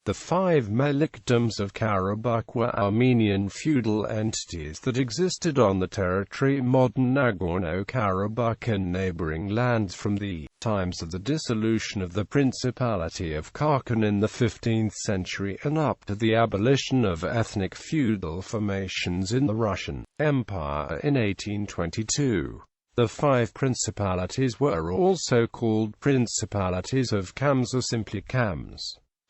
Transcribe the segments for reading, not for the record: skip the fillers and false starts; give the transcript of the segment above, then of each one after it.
The Five Melikdoms of Karabakh were Armenian feudal entities that existed on the territory modern Nagorno Karabakh and neighboring lands from the times of the dissolution of the Principality of Khachen in the 15th century and up to the abolition of ethnic feudal formations in the Russian Empire in 1822. The five principalities were also called Principalities of Khams or simply Khams.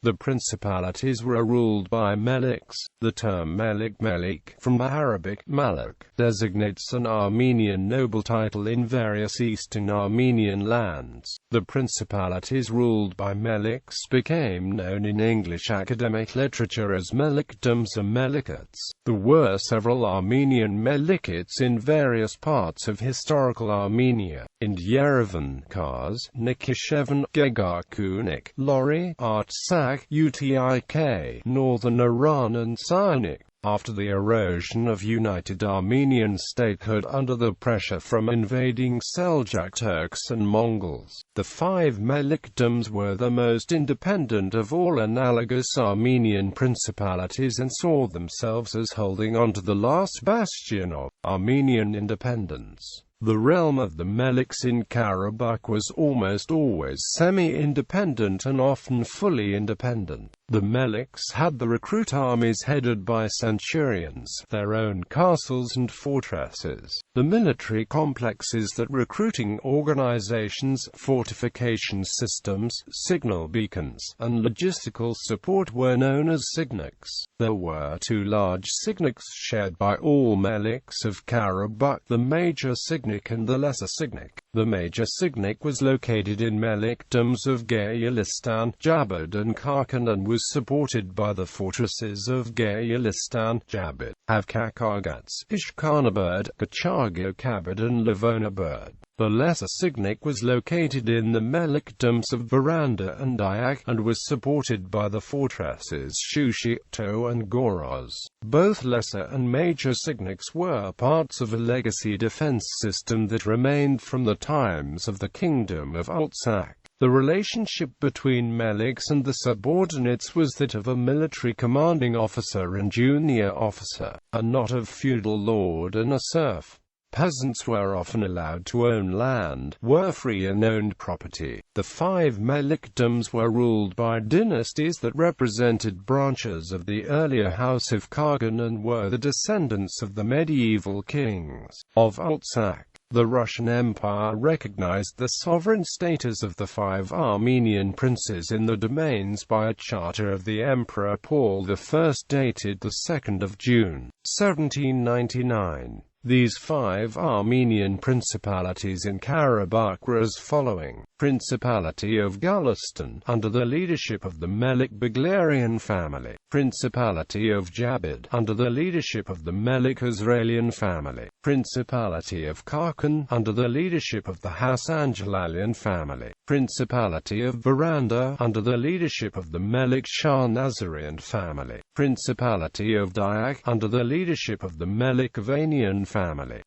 The principalities were ruled by meliks. The term melik from Arabic malik designates an Armenian noble title in various Eastern Armenian lands. The principalities ruled by meliks became known in English academic literature as melikdoms or melikats. There were several Armenian melikats in various parts of historical Armenia. In Yerevan, Kars, Nikishevan, Gegarkunik, Lori, Artsak, Utik, Northern Iran and Syanik. After the erosion of united Armenian statehood under the pressure from invading Seljuk Turks and Mongols, the five melikdoms were the most independent of all analogous Armenian principalities and saw themselves as holding on to the last bastion of Armenian independence. The realm of the meliks in Karabakh was almost always semi-independent and often fully independent. The meliks had the recruit armies headed by centurions, their own castles and fortresses, the military complexes that recruiting organizations, fortification systems, signal beacons, and logistical support were known as signaks. There were two large signaks shared by all meliks of Karabakh, the major signak and the lesser signak. The major signak was located in melikdoms of Gayalistan, Jabad and Khachen and was supported by the fortresses of Gayalistan, Jabad, Avkakagats, Ishkhanabad, Kachagokabad and Livonabad. The lesser signak was located in the melikdoms of Varanda and Dayak, and was supported by the fortresses Shushito and Goros. Both lesser and major signaks were parts of a legacy defense system that remained from the times of the Kingdom of Artsakh. The relationship between meliks and the subordinates was that of a military commanding officer and junior officer, and not of feudal lord and a serf. Peasants were often allowed to own land, were free and owned property. The five melikdoms were ruled by dynasties that represented branches of the earlier House of Khachen and were the descendants of the medieval kings of Artsakh. The Russian Empire recognized the sovereign status of the five Armenian princes in the domains by a charter of the Emperor Paul I dated 2 June, 1799. These five Armenian principalities in Karabakh were as following: Principality of Gulistan, under the leadership of the Melik Baglarian family. Principality of Jabad, under the leadership of the Melik Azraelian family. Principality of Khachen, under the leadership of the Hasan-Jalalian family. Principality of Varanda, under the leadership of the Melik Shah Nazarian family. Principality of Dayak, under the leadership of the Melik Avanian family.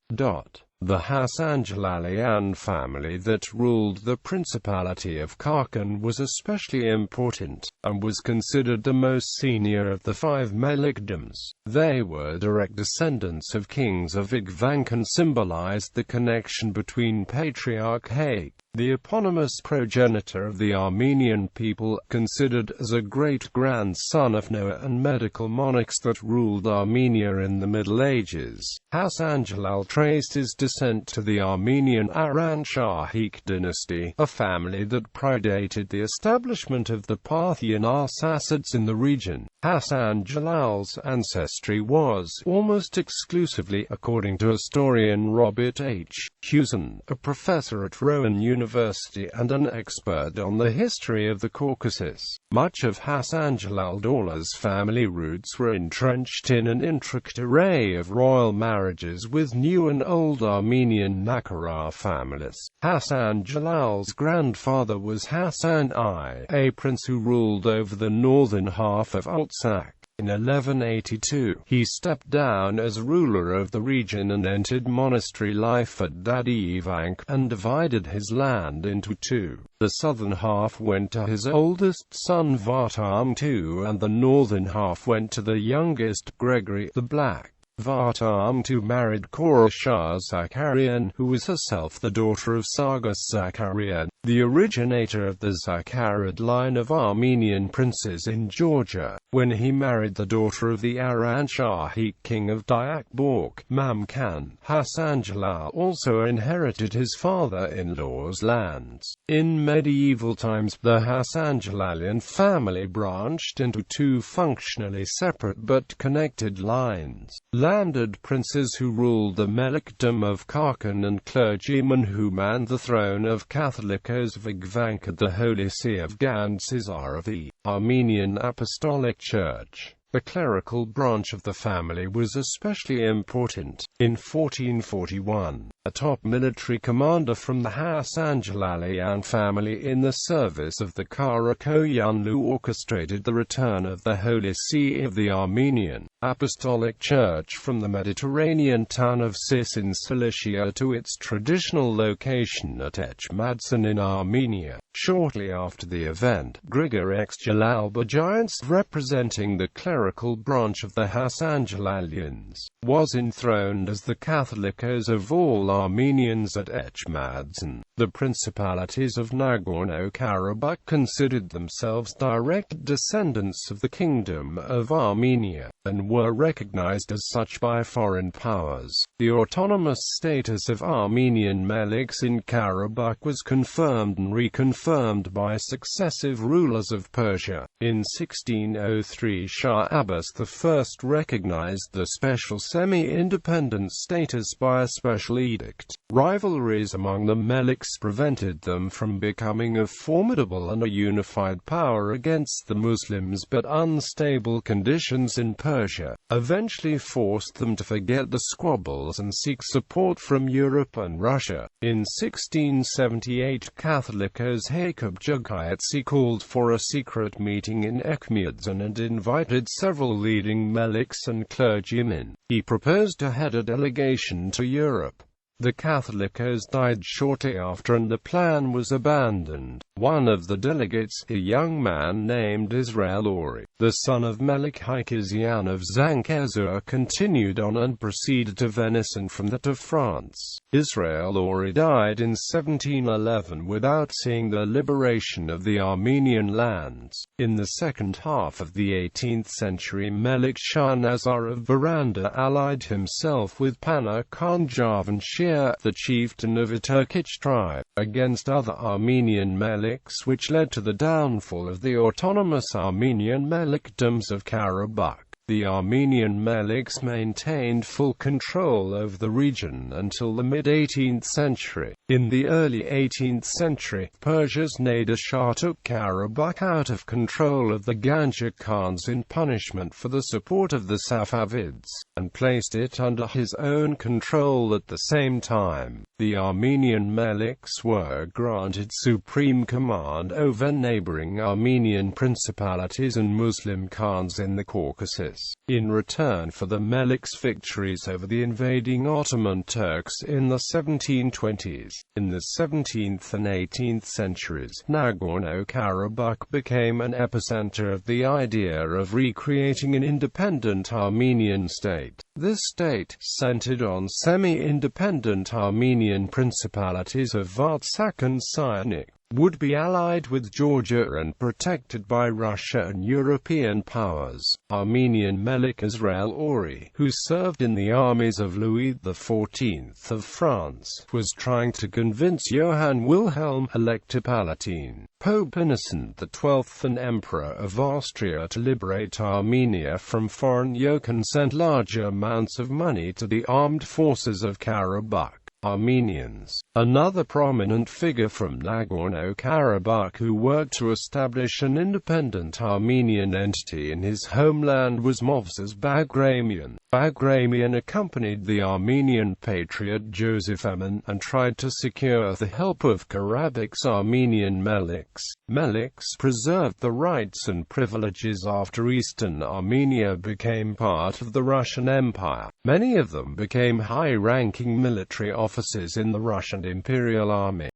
The Hasan-Jalalian family that ruled the Principality of Khachen was especially important, and was considered the most senior of the five melikdoms. They were direct descendants of kings of Igvank and symbolized the connection between Patriarch Haik, the eponymous progenitor of the Armenian people, considered as a great-grandson of Noah, and medical monarchs that ruled Armenia in the Middle Ages. Hasan-Jalal traced his descent to the Armenian Aran-Shahik dynasty, a family that predated the establishment of the Parthian Arsacids in the region. Hasan-Jalal's ancestry was almost exclusively, according to historian Robert H. Hewson, a professor at Rowan University and an expert on the history of the Caucasus. Much of Hasan-Jalal Dorla's family roots were entrenched in an intricate array of royal marriages with new and old Armenian Nakara families. Hasan-Jalal's grandfather was Hasan I, a prince who ruled over the northern half of Artsakh. In 1182, he stepped down as ruler of the region and entered monastery life at Dadivank, and divided his land into two. The southern half went to his oldest son Vartam II, and the northern half went to the youngest, Gregory the Black. Vartam II married Kora Shah Zakarian, who was herself the daughter of Saga Zakarian, the originator of the Zakharid line of Armenian princes in Georgia. When he married the daughter of the Aran Shahi king of Diakbork, Mamkan, Hassan Jalal also inherited his father-in-law's lands. In medieval times, the Hassan Jalalian family branched into two functionally separate but connected lines. Landed princes who ruled the Melikdom of Khachen and clergymen who manned the throne of Catholicos Vigvank at the Holy See of Gan Caesar of the Armenian Apostolic Church. The clerical branch of the family was especially important. In 1441, a top military commander from the Hassan Jalalian family in the service of the Karakoyanlu orchestrated the return of the Holy See of the Armenian Apostolic Church from the Mediterranean town of Sis in Cilicia to its traditional location at Echmadson in Armenia. Shortly after the event, Grigor X Jalalbagiants, representing the clerical branch of the Hassan Jalalians, was enthroned as the Catholicos of all Armenians at Echmadson. The Principalities of Nagorno Karabakh considered themselves direct descendants of the Kingdom of Armenia, and were recognized as such by foreign powers. The autonomous status of Armenian meliks in Karabakh was confirmed and reconfirmed by successive rulers of Persia. In 1603, Shah Abbas I recognized the special semi-independent status by a special edict. Rivalries among the meliks prevented them from becoming a formidable and a unified power against the Muslims, but unstable conditions in Persia eventually forced them to forget the squabbles and seek support from Europe and Russia. In 1678, Catholicos Jakub Jugayetsi called for a secret meeting in Echmiadzin and invited several leading meliks and clergymen. He proposed to head a delegation to Europe. The Catholicos died shortly after and the plan was abandoned. One of the delegates, a young man named Israel Ori, the son of Melik Hikizyan of Zankezur, continued on and proceeded to Venice and from there to France. Israel Ori died in 1711 without seeing the liberation of the Armenian lands. In the second half of the 18th century, Melik Shah Nazar of Varanda allied himself with Pana Khan Javanshir, the chieftain of a Turkic tribe, against other Armenian meliks, which led to the downfall of the autonomous Armenian Melikdoms of Karabakh. The Armenian meliks maintained full control over the region until the mid-18th century. In the early 18th century, Persia's Nader Shah took Karabakh out of control of the Ganja Khans in punishment for the support of the Safavids, and placed it under his own control at the same time. The Armenian meliks were granted supreme command over neighboring Armenian principalities and Muslim Khans in the Caucasus, in return for the meliks' victories over the invading Ottoman Turks in the 1720s. In the 17th and 18th centuries, Nagorno-Karabakh became an epicenter of the idea of recreating an independent Armenian state. This state, centered on semi-independent Armenian principalities of Artsakh and Syanik, would be allied with Georgia and protected by Russia and European powers. Armenian Melik Israel Ori, who served in the armies of Louis XIV of France, was trying to convince Johann Wilhelm Elector Palatine, Pope Innocent XII and Emperor of Austria, to liberate Armenia from foreign yoke and send large amounts of money to the armed forces of Karabakh. Armenians. Another prominent figure from Nagorno-Karabakh who worked to establish an independent Armenian entity in his homeland was Movses Bagramian. Bagramian accompanied the Armenian patriot Joseph Emin and tried to secure the help of Karabakh's Armenian meliks. Meliks preserved the rights and privileges after Eastern Armenia became part of the Russian Empire. Many of them became high-ranking military officers in the Russian Imperial Army.